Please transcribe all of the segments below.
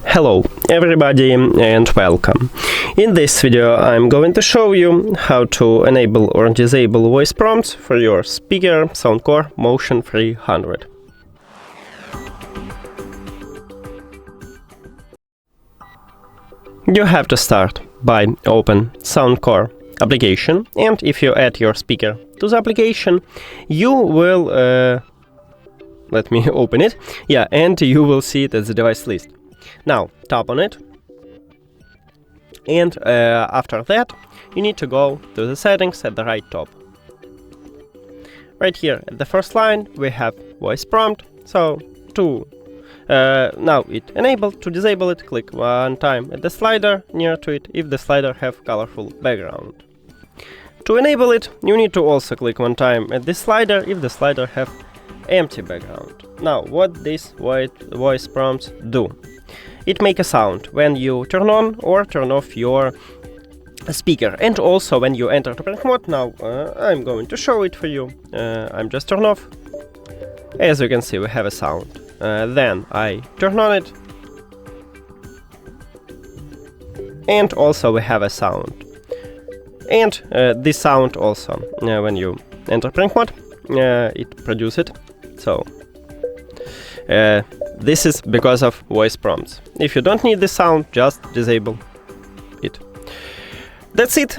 Hello everybody and welcome. In this video I'm going to show you how to enable or disable voice prompts for your speaker SOUNDCORE Motion 300. You have to start by open SOUNDCORE application, and if you add your speaker to the application, you will let me open it. Yeah, and you will see it as the device list. Now tap on it, and after that you need to go to the settings at the right top. Right here at the first line we have voice prompt, so now it enabled. To disable it, click one time at the slider near to it if the slider have colorful background. To enable it, you need to also click one time at this slider if the slider have empty background. Now what these voice prompts do? It make a sound when you turn on or turn off your speaker, and also when you enter to prank mode. Now I'm going to show it for you. I'm just turn off. As you can see, we have a sound. Then I turn on it, and also we have a sound. And this sound also, when you enter prank mode, it produces it. So this is because of voice prompts. If you don't need the sound, just disable it. That's it.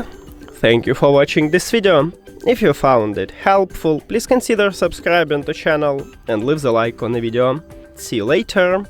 Thank you for watching this video. If you found it helpful, please consider subscribing to the channel and leave the like on the video. See you later.